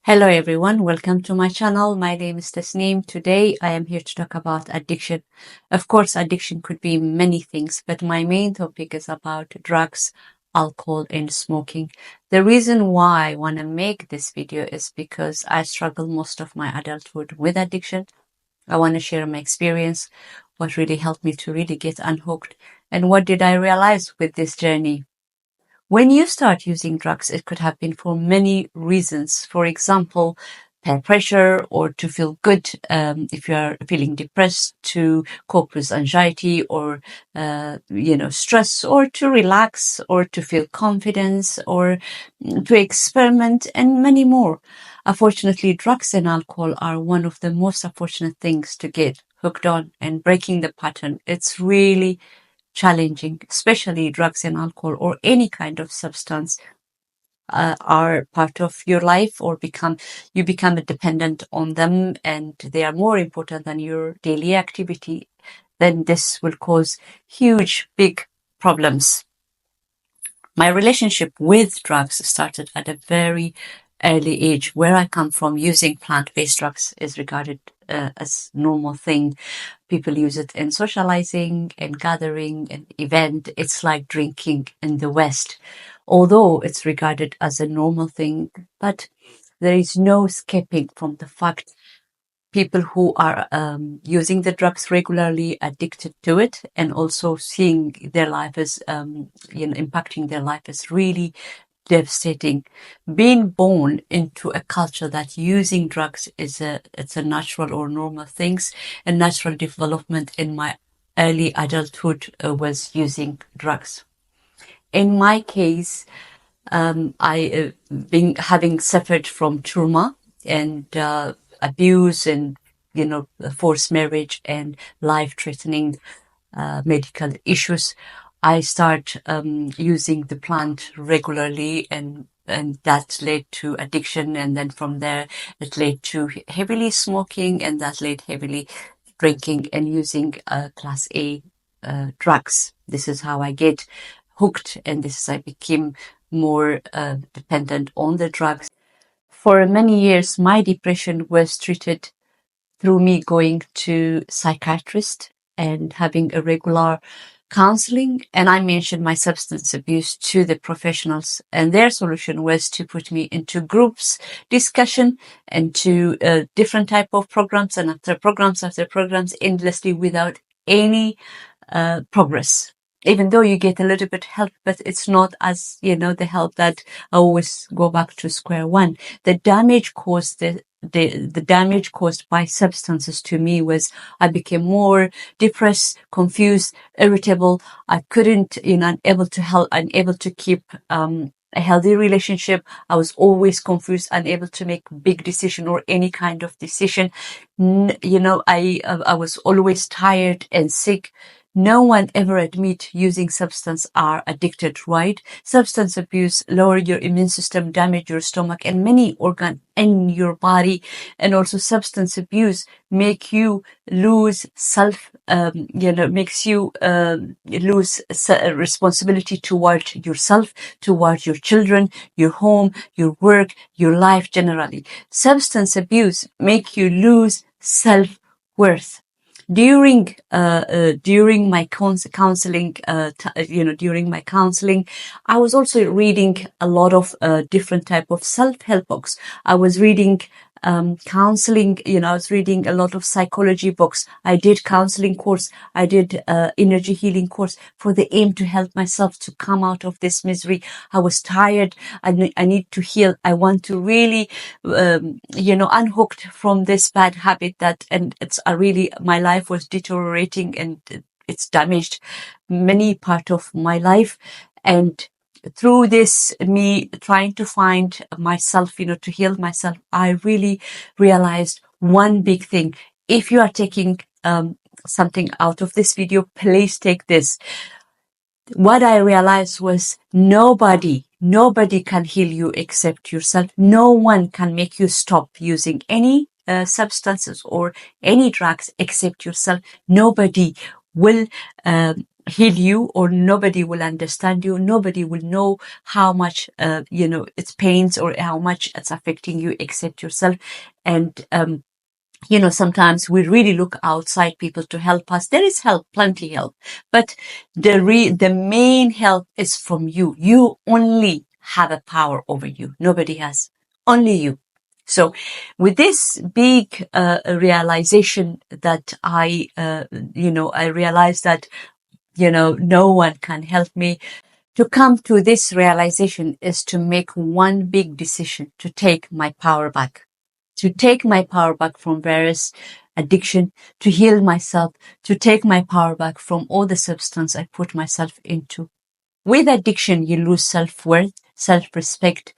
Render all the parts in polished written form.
Hello everyone, welcome to my channel. My name is Tasneem. Today I am here to talk about addiction. Of course, addiction could be many things, but my main topic is about drugs, alcohol, and smoking. The reason why I want to make this video is because I struggled most of my adulthood with addiction. I want to share my experience, what really helped me to really get unhooked, and what did I realize with this journey. When you start using drugs, it could have been for many reasons. For example, peer pressure or to feel good if you are feeling depressed, to cope with anxiety or stress, or to relax, or to feel confidence, or to experiment, and many more. Unfortunately, drugs and alcohol are one of the most unfortunate things to get hooked on, and breaking the pattern, it's really challenging. Especially drugs and alcohol or any kind of substance are part of your life, or you become dependent on them, and they are more important than your daily activity. Then this will cause huge, big problems. My relationship with drugs started at a very early age. Where I come from, using plant-based drugs is regarded as normal thing. People use it in socializing and gathering and event. It's like drinking in the West, although it's regarded as a normal thing. But there is no escaping from the fact people who are using the drugs regularly, addicted to it, and also seeing their life as impacting their life is really devastating. Being born into a culture that using drugs is a natural or normal things, and natural development in my early adulthood was using drugs. In my case, I been having suffered from trauma and abuse, and forced marriage and life-threatening medical issues. I start using the plant regularly, and that led to addiction, and then from there it led to heavily smoking, and that led heavily drinking and using class A drugs. This is how I get hooked, and this is I became more dependent on the drugs. For many years, my depression was treated through me going to psychiatrist and having a regular counseling. And I mentioned my substance abuse to the professionals, and their solution was to put me into groups discussion and to different type of programs, and after programs endlessly without any progress. Even though you get a little bit help, but it's not as, the help that I always go back to square one. The damage caused, the damage caused by substances to me was I became more depressed, confused, irritable. I couldn't, unable to keep, a healthy relationship. I was always confused, unable to make big decision or any kind of decision. I was always tired and sick. No one ever admit using substance are addicted, right? Substance abuse lower your immune system, damage your stomach and many organ in your body. And also substance abuse make you lose makes you lose responsibility towards yourself, towards your children, your home, your work, your life generally. Substance abuse make you lose self-worth. During my counseling, during my counseling, I was also reading a lot of different type of self-help books. I was reading counseling, I was reading a lot of psychology books. I did counseling course. I did energy healing course for the aim to help myself to come out of this misery. I was tired. I need to heal. I want to really, unhooked from this bad habit and it's really, my life was deteriorating, and it's damaged many part of my life. And through this, me trying to find myself, to heal myself, I really realized one big thing. If you are taking something out of this video, please take this. What I realized was nobody can heal you except yourself. No one can make you stop using any substances or any drugs except yourself. Nobody will heal you, or nobody will understand you. Nobody will know how much, it pains or how much it's affecting you except yourself. And, sometimes we really look outside people to help us. There is help, plenty help, but the main help is from you. You only have a power over you. Nobody has, only you. So with this big realization that I realized that, no one can help me. To come to this realization is to make one big decision to take my power back. To take my power back from various addiction, to heal myself, to take my power back from all the substance I put myself into. With addiction, you lose self-worth, self-respect,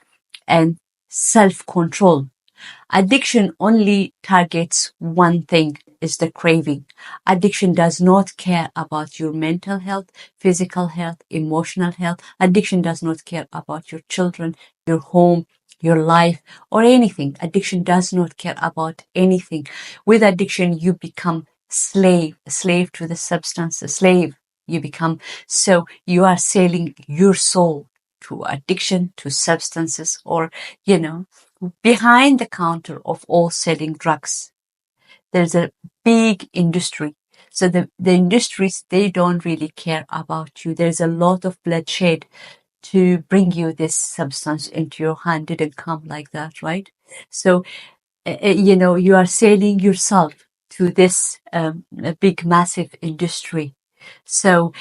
and self-control. Addiction only targets one thing, is the craving. Addiction does not care about your mental health, physical health, emotional health. Addiction does not care about your children, your home, your life, or anything. Addiction does not care about anything. With addiction, you become slave to the substance, a slave you become. So you are selling your soul to addiction, to substances, or, behind the counter of all selling drugs, there's a big industry. So the industries, they don't really care about you. There's a lot of bloodshed to bring you this substance into your hand. Didn't come like that, right? So, you are selling yourself to this big, massive industry. So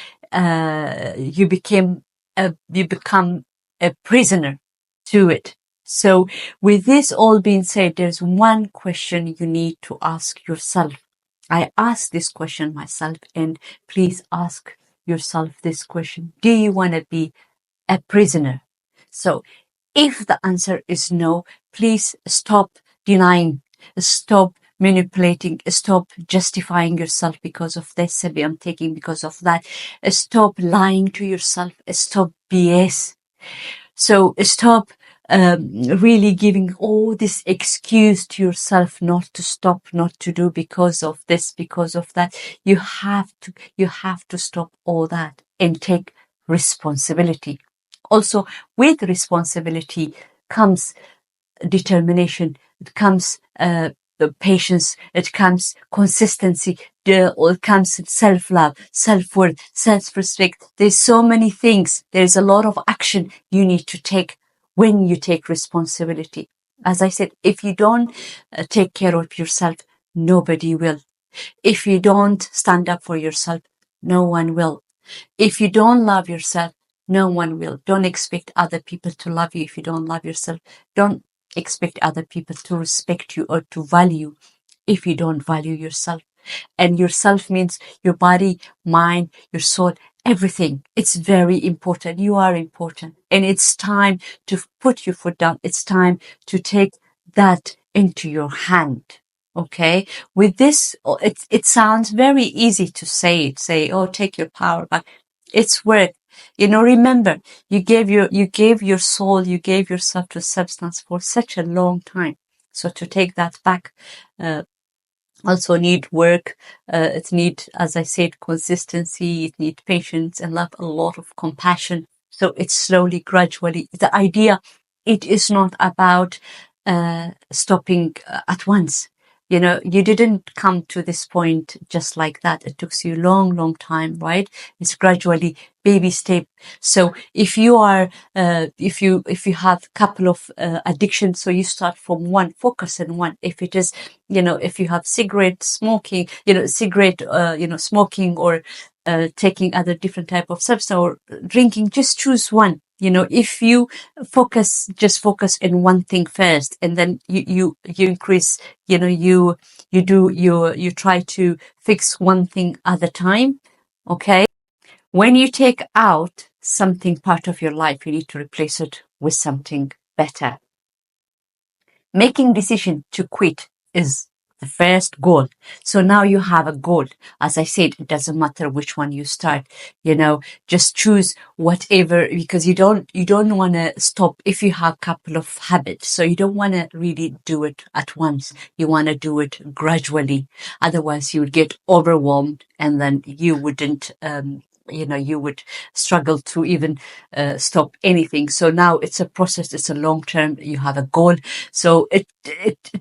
you become a prisoner to it. So with this all being said, there's one question you need to ask yourself. I asked this question myself, and please ask yourself this question. Do you want to be a prisoner? So if the answer is no, please stop denying, stop manipulating, stop justifying yourself because of this, I'm taking because of that. Stop lying to yourself, stop BS. So stop really giving all this excuse to yourself not to stop, not to do because of this, because of that. You have to stop all that and take responsibility. Also, with responsibility comes determination. It comes the patience. It comes consistency. It comes self-love, self-worth, self-respect. There's so many things. There's a lot of action you need to take when you take responsibility. As I said, if you don't take care of yourself, nobody will. If you don't stand up for yourself, no one will. If you don't love yourself, no one will. Don't expect other people to love you if you don't love yourself. Don't expect other people to respect you or to value if you don't value yourself. And yourself means your body, mind, your soul, everything. It's very important. You are important. And it's time to put your foot down. It's time to take that into your hand. Okay. With this, it sounds very easy to say, oh, take your power back. It's work. Remember, you gave your soul, you gave yourself to substance for such a long time. So to take that back, also need work. It need, as I said, consistency. It need patience and love, a lot of compassion. So it's slowly, gradually. The idea, it is not about stopping at once. You didn't come to this point just like that. It took you a long, long time, right? It's gradually, baby step. So if you are, if you have a couple of addictions, so you start from one, focus on one. If it is, if you have cigarette smoking, smoking or taking other different type of substance or drinking, just choose one. If you just focus in one thing first, and then you increase, you try to fix one thing at a time. Okay. When you take out something part of your life, you need to replace it with something better. Making decision to quit is the first goal. So now you have a goal. As I said, it doesn't matter which one you start, just choose whatever, because you don't want to stop if you have a couple of habits. So you don't want to really do it at once. You want to do it gradually. Otherwise you would get overwhelmed and then you wouldn't, you would struggle to even stop anything. So now it's a process. It's a long term. You have a goal. So it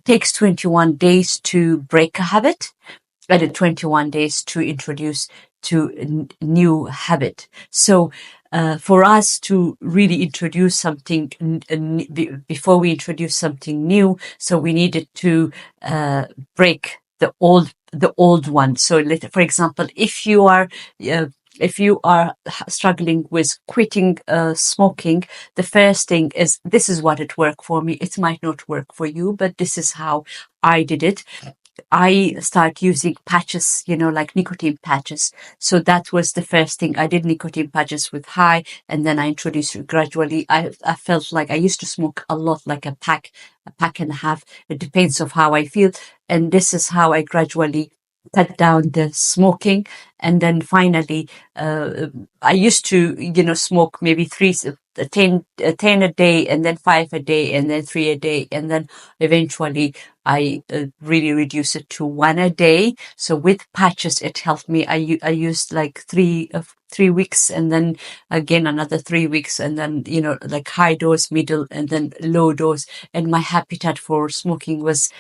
takes 21 days to break a habit, and in 21 days to introduce to a new habit. So for us to really introduce something before we introduce something new, so we needed to break the old one. So for example, uh, if you are struggling with quitting smoking, the first thing is, this is what it worked for me. It might not work for you, but this is how I did it. I start using patches, like nicotine patches. So that was the first thing. I did nicotine patches with high, and then I introduced it gradually. I felt like I used to smoke a lot, like a pack and a half. It depends of how I feel. And this is how I gradually cut down the smoking. And then finally, I used to, smoke maybe 10 a day, and then 5 a day, and then 3 a day. And then eventually I really reduced it to 1 a day. So with patches, it helped me. I used like 3 weeks, and then again another 3 weeks, and then like high dose, middle, and then low dose. And my appetite for smoking was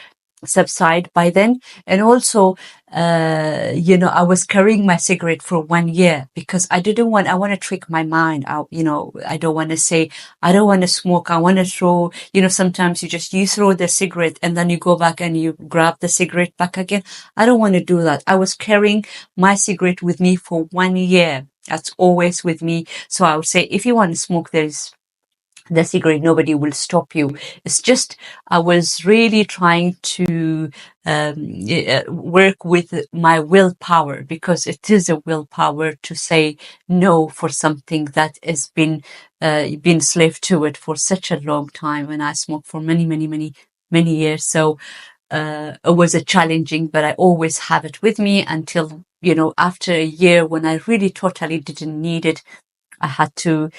subside by then. And also, I was carrying my cigarette for 1 year because I want to trick my mind out. I don't want to say, I don't want to smoke. I want to throw, sometimes you throw the cigarette and then you go back and you grab the cigarette back again. I don't want to do that. I was carrying my cigarette with me for 1 year. That's always with me. So I would say, if you want to smoke, there's the cigarette, nobody will stop you. It's just, I was really trying to work with my willpower, because it is a willpower to say no for something that has been slave to it for such a long time. And I smoked for many, many, many, many years. So it was a challenging, but I always have it with me until, after a year, when I really totally didn't need it, I had to,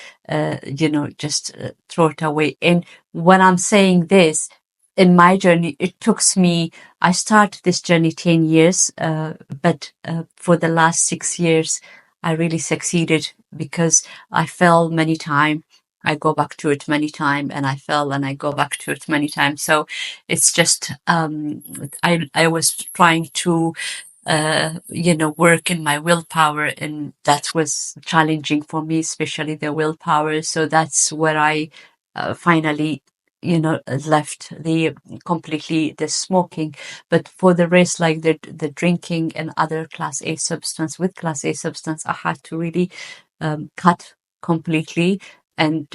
just throw it away. And when I'm saying this, in my journey, it took me, I started this journey 10 years, but for the last 6 years, I really succeeded, because I fell many times. I go back to it many times, and I fell and I go back to it many times. So it's just, I was trying to work in my willpower, and that was challenging for me, especially the willpower. So that's where I finally, left completely the smoking. But for the rest, like the drinking and other class A substance, with class A substance, I had to really cut completely. And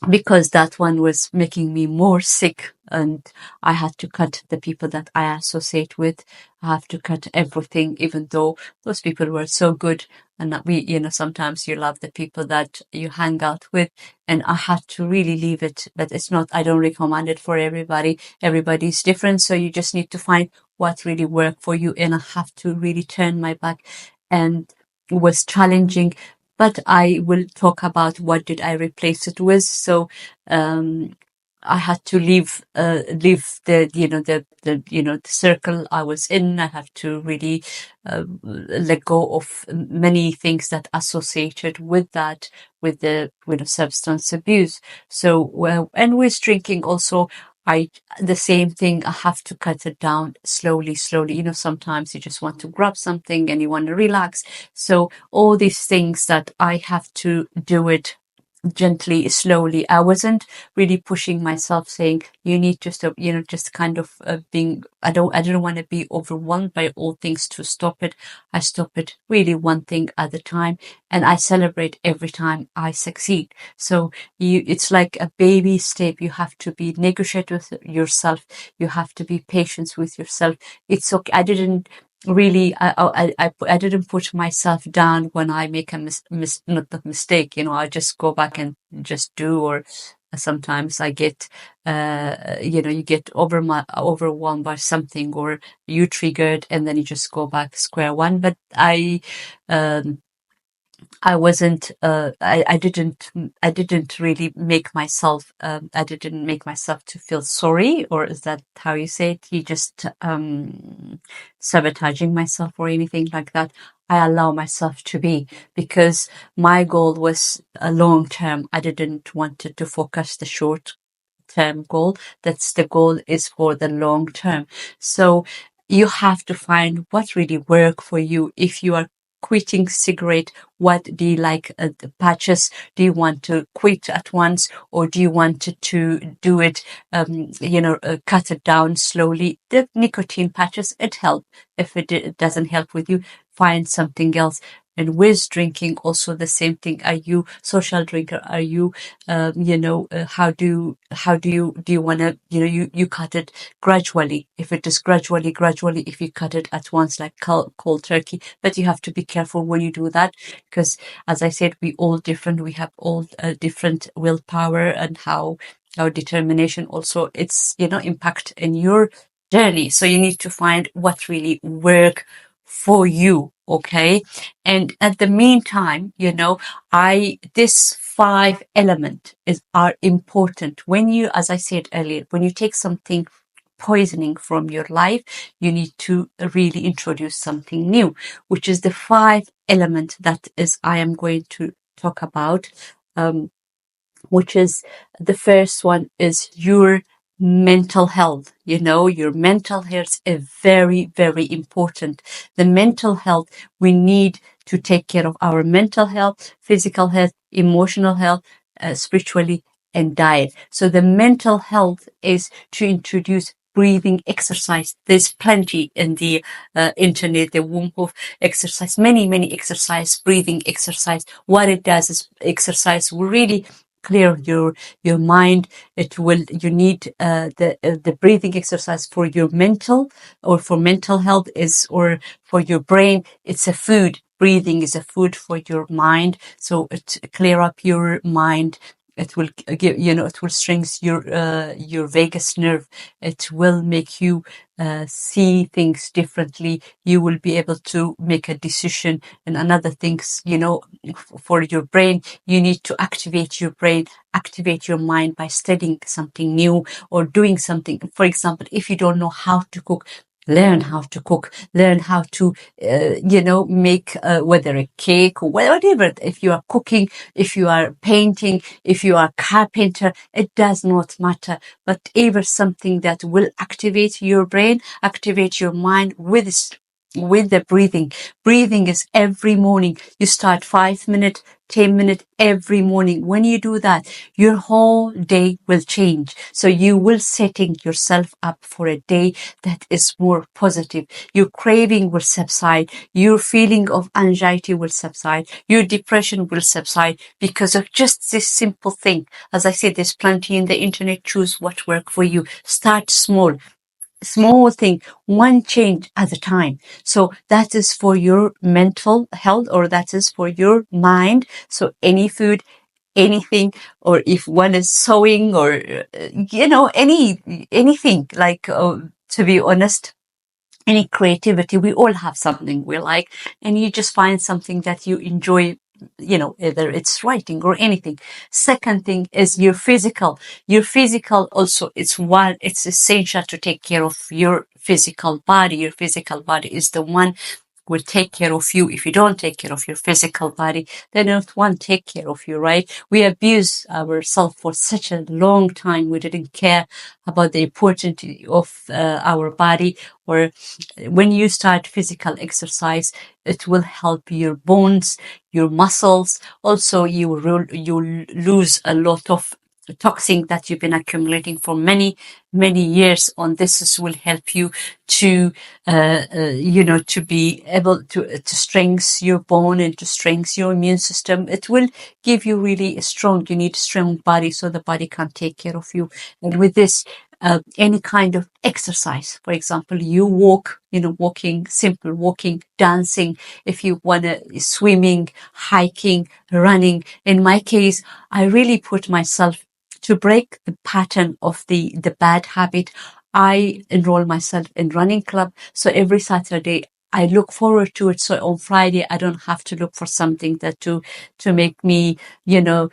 because that one was making me more sick, and I had to cut the people that I associate with. I have to cut everything, even though those people were so good. And that sometimes you love the people that you hang out with, and I had to really leave it. But it's not, I don't recommend it for everybody. Everybody's different. So you just need to find what really worked for you. And I have to really turn my back, and it was challenging. But I will talk about what did I replace it with. So I had to leave the the circle I was in. I have to really let go of many things that associated with that, with the substance abuse. So and with drinking also, the same thing. I have to cut it down slowly, slowly. Sometimes you just want to grab something and you want to relax. So all these things that I have to do it gently, slowly. I wasn't really pushing myself, saying you need just kind of being. I didn't want to be overwhelmed by all things to stop it. I stop it really one thing at a time, and I celebrate every time I succeed. So it's like a baby step. You have to be negotiate with yourself. You have to be patient with yourself. It's okay. I didn't really, I didn't put myself down when I make a not a mistake. I just go back and just do. Or sometimes I get you get overwhelmed by something, or you triggered, and then you just go back square one. But um I wasn't, I didn't really make myself, I didn't make myself to feel sorry, or is that how you say it? You just, sabotaging myself or anything like that. I allow myself to be, because my goal was a long term. I didn't want to focus the short term goal. That's the goal is for the long term. So you have to find what really work for you. If you are quitting cigarette, what do you like? The patches? Do you want to quit at once, or do you want to do it? Cut it down slowly. The nicotine patches, it help. If it doesn't help with you, find something else. And with drinking, also the same thing. Are you social drinker? Are you, how do you want to, you cut it gradually. If it is gradually, if you cut it at once, like cold turkey, but you have to be careful when you do that, because as I said, we all different. We have all different willpower, and how our determination also, it's, impact in your journey. So you need to find what really work for you. Okay. And at the meantime, this 5 element are important. When you, as I said earlier, when you take something poisoning from your life, you need to really introduce something new, which is the 5 element that is I am going to talk about, which is the first one is your mental health. Your mental health is very, very important. The mental health, we need to take care of our mental health, physical health, emotional health, spiritually, and diet. So the mental health is to introduce breathing exercise. There's plenty in the internet, the Wim Hof exercise, many exercise, breathing exercise. What it does is exercise will really clear your mind. You need the breathing exercise for your mental, or for mental health, is, or for your brain. It's a food. Breathing is a food for your mind, so it clear up your mind. It will give, it will strengthen your vagus nerve. It will make you see things differently. You will be able to make a decision. And another things, for your brain, you need to activate your brain, activate your mind by studying something new or doing something. For example, if you don't know how to cook, learn how to cook, learn how to, make whether a cake or whatever. If you are cooking, if you are painting, if you are carpenter, it does not matter. But ever something that will activate your brain, activate your mind with the breathing. Breathing is every morning. You start 5 minutes, 10 minutes every morning. When you do that, your whole day will change. So you will setting yourself up for a day that is more positive. Your craving will subside. Your feeling of anxiety will subside. Your depression will subside because of just this simple thing. As I said, there's plenty in the internet. Choose what works for you. Start small. Small thing, one change at a time. So that is for your mental health, or that is for your mind. So any food, anything, or if one is sewing, or anything, like, to be honest, any creativity, we all have something we like, and you just find something that you enjoy, either it's writing or anything. Second thing is your physical. Your physical also, it's essential to take care of your physical body. Your physical body is the one will take care of you. If you don't take care of your physical body, then no one take care of you, right? We abuse ourselves for such a long time. We didn't care about the importance of our body. Or when you start physical exercise, it will help your bones, your muscles. Also, you lose a lot of toxin that you've been accumulating for many years on. This will help you to to be able to strengthen your bone and to strengthen your immune system. It will give you really you need a strong body, so the body can take care of you. And with this, any kind of exercise, for example, you walk, walking, simple walking, dancing, if you want to, swimming, hiking, running. In my case, I really put myself to break the pattern of the bad habit. I enroll myself in running club. So every Saturday I look forward to it. So on Friday, I don't have to look for something that to make me, to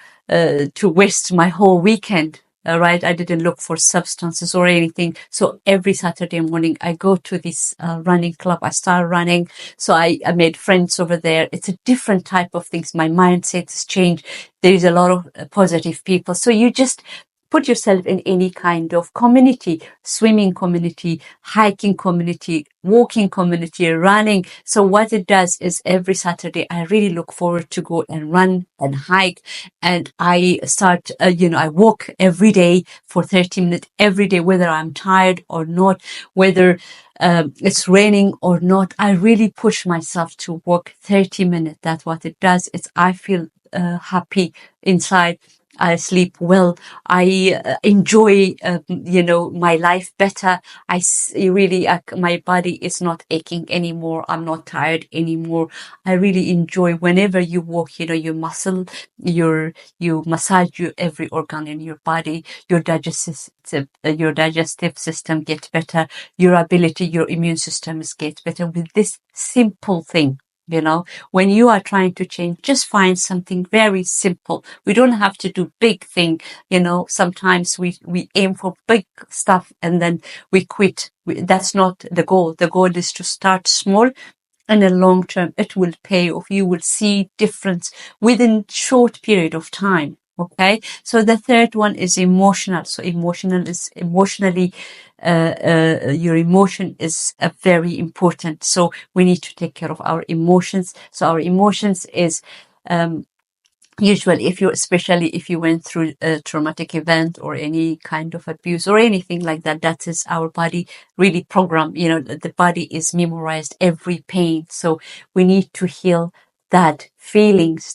waste my whole weekend. right? I didn't look for substances or anything. So every Saturday morning, I go to this running club. I start running. So I made friends over there. It's a different type of things. My mindset has changed. There's a lot of positive people. So you just put yourself in any kind of community, swimming community, hiking community, walking community, running. So what it does is every Saturday, I really look forward to go and run and hike. And I start, I walk every day for 30 minutes every day, whether I'm tired or not, whether it's raining or not. I really push myself to walk 30 minutes. That's what it does. I feel happy inside. I sleep well. I enjoy, my life better. Really, my body is not aching anymore. I'm not tired anymore. I really enjoy whenever you walk, you muscle, you massage every organ in your body. Your digestive system gets better. Your immune system gets better with this simple thing. When you are trying to change, just find something very simple. We don't have to do big thing. Sometimes we aim for big stuff and then we quit. That's not the goal. The goal is to start small. In the long term, it will pay off. You will see difference within short period of time. Okay. So the third one is emotional. So emotionally, your emotion is very important. So we need to take care of our emotions. So our emotions is, usually especially if you went through a traumatic event or any kind of abuse or anything like that, that is our body really programmed. The body is memorized every pain. So we need to heal the feelings.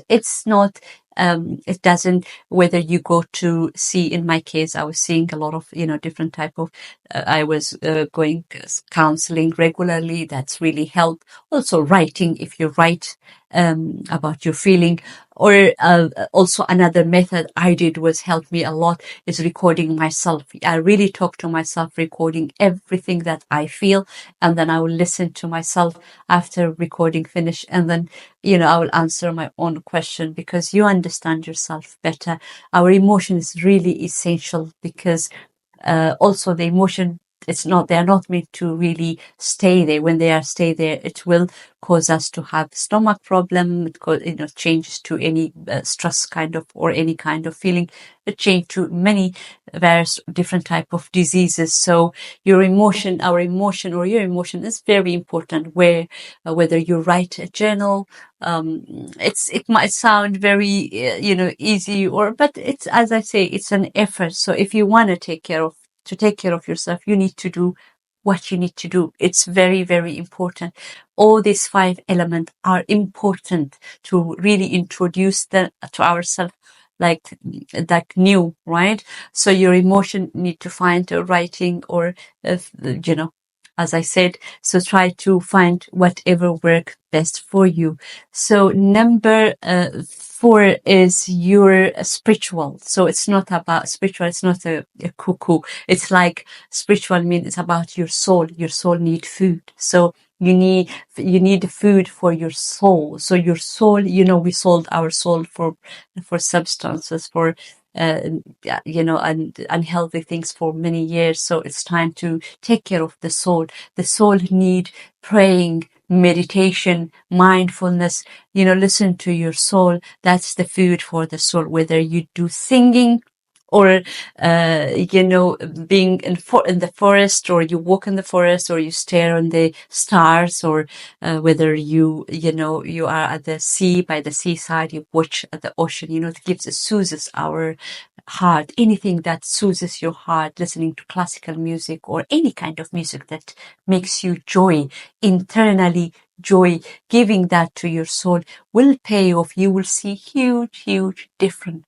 It's not, it doesn't, whether you go to see, in my case, I was seeing a lot of, different type of, I was going counseling regularly. That's really helped. Also writing, if you write about your feeling. Or also another method I did was help me a lot is recording myself. I really talk to myself, recording everything that I feel, and then I will listen to myself after recording finish, and then I will answer my own question because you understand yourself better. Our emotion is really essential because also the emotion, they're not meant to really stay there. When they stay there, it will cause us to have stomach problem. It changes to any stress kind of, or any kind of feeling. It changes to many various different type of diseases. So our emotion or your emotion is very important. Whether you write a journal, it might sound very easy, but it's, as I say, it's an effort. So if you want to take care of yourself, you need to do what you need to do. It's very, very important. All these 5 elements are important to really introduce to ourselves like new, right? So your emotion need to find a writing or, as I said, so try to find whatever works best for you. So number 4 is your spiritual. So it's not about spiritual. It's not a cuckoo. It's like spiritual means it's about your soul. Your soul need food. So you need food for your soul. So your soul, we sold our soul for substances, for and unhealthy things for many years. So it's time to take care of the soul. The soul need praying, meditation, mindfulness. Listen to your soul. That's the food for the soul. Whether you do singing, or being in the forest, or you walk in the forest, or you stare on the stars, or whether you are at the sea, by the seaside, you watch at the ocean. It soothes our heart. Anything that soothes your heart, listening to classical music or any kind of music that makes you joy, internally joy, giving that to your soul will pay off. You will see huge difference.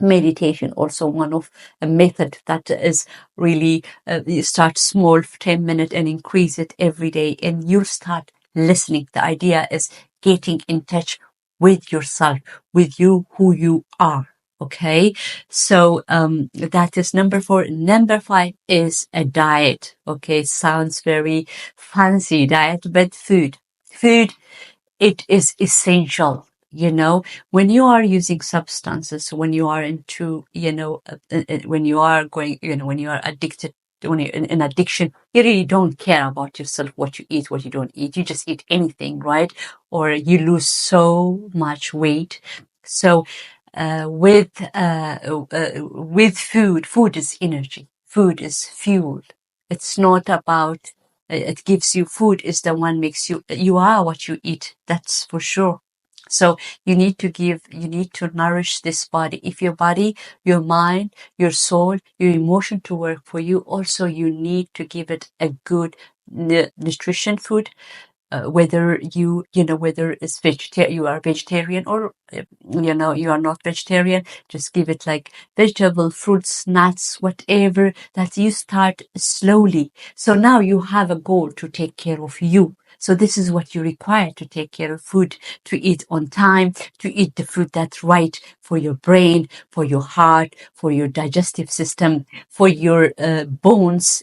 Meditation also one of a method that is really, you start small, 10 minutes, and increase it every day, and you'll start listening. The idea is getting in touch with yourself, with you, who you are. Okay, so that is number 4. Number 5 is a diet. Okay, sounds very fancy, diet, but food, it is essential. You know, when you are using substances, when you are into, when you are going, when you are addicted, when you're in addiction, you really don't care about yourself, what you eat, what you don't eat. You just eat anything, right? Or you lose so much weight. So, with food is energy. Food is fuel. It's not about, it gives you, food is the one makes you, you are what you eat. That's for sure. So you need to nourish this body. If your body, your mind, your soul, your emotion to work for you, also you need to give it a good nutrition food, whether whether it's you are vegetarian or you are not vegetarian. Just give it like vegetable, fruits, nuts, whatever, that you start slowly. So now you have a goal to take care of you. So this is what you require to take care of food, to eat on time, to eat the food that's right for your brain, for your heart, for your digestive system, for your bones,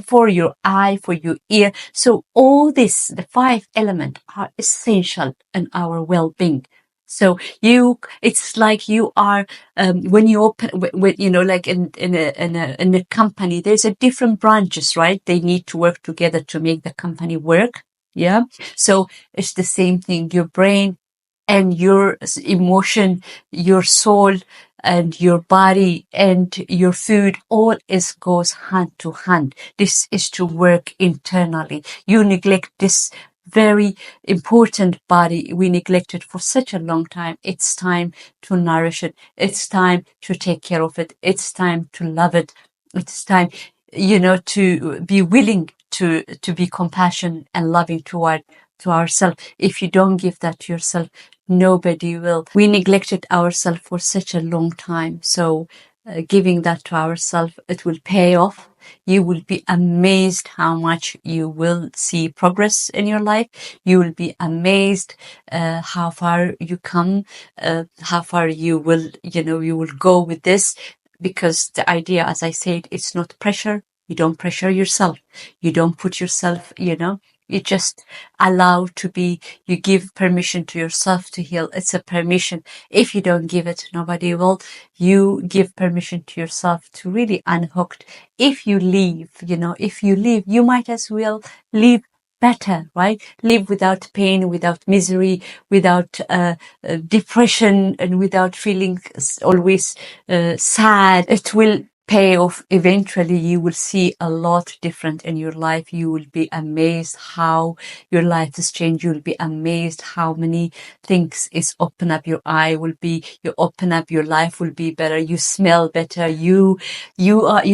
for your eye, for your ear. So all this, the 5 elements are essential in our well-being. So it's like you are, when you open, like in a company, there's a different branches, right? They need to work together to make the company work. Yeah. So it's the same thing. Your brain and your emotion, your soul, and your body and your food, all goes hand to hand. This is to work internally. You neglect this very important body. We neglect it for such a long time. It's time to nourish it. It's time to take care of it. It's time to love it. It's time, to be willing to be compassionate and loving to ourselves. If you don't give that to yourself, nobody will. We neglected ourselves for such a long time. So giving that to ourselves, it will pay off. You will be amazed how much you will see progress in your life. You will be amazed how far you come, how far you will, you will go with this. Because the idea, as I said, it's not pressure. You don't pressure yourself. You don't put yourself, you just allow to be, you give permission to yourself to heal. It's a permission. If you don't give it, nobody will. You give permission to yourself to really unhook. If you leave, you might as well leave better, right? Live without pain, without misery, without depression, and without feeling always sad. It will pay off eventually. You will see a lot different in your life. You will be amazed how your life has changed. You will be amazed how many things is open up. Your eye will be, you open up, your life will be better. You smell better. You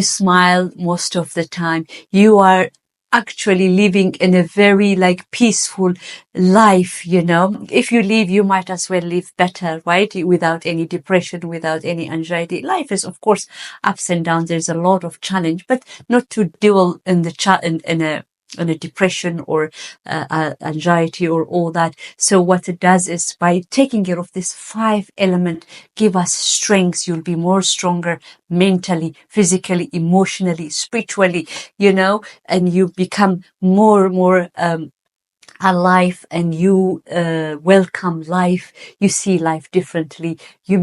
smile most of the time. You are actually living in a very peaceful life. If you live, you might as well live better, right? Without any depression, without any anxiety. Life is, of course, ups and downs. There's a lot of challenge, but not to dwell in the in a depression or anxiety or all that. So what it does is, by taking care of this 5 element, give us strength. You'll be more stronger mentally, physically, emotionally, spiritually, and you become more alive, and you welcome life. You see life differently. You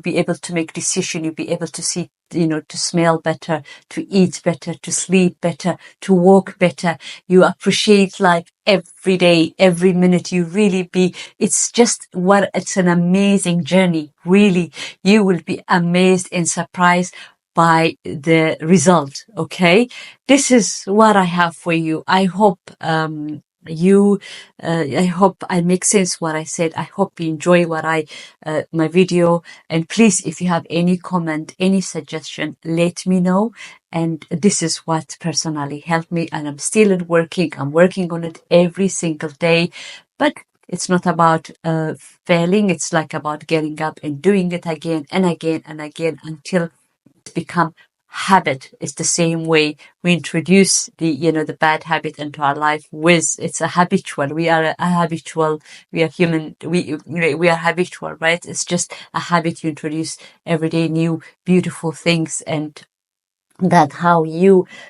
be able to make decision. You be able to see, to smell better, to eat better, to sleep better, to walk better. You appreciate life every day, every minute. You really be, it's an amazing journey. Really, you will be amazed and surprised by the result. Okay. This is what I have for you. I hope, I hope I make sense what I said. I hope you enjoy my video. And please, if you have any comment, any suggestion, let me know. And this is what personally helped me, and I'm still working. I'm working on it every single day, but it's not about failing. It's about getting up and doing it again and again and again until become habit. Is the same way we introduce the bad habit into our life. It's a habitual. We are a habitual. We are human. We are habitual, right? It's just a habit you introduce every day, new beautiful things, and that's how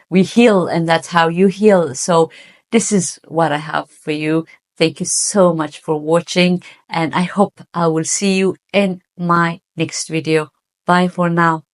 we heal, and that's how you heal. So this is what I have for you. Thank you so much for watching, and I hope I will see you in my next video. Bye for now.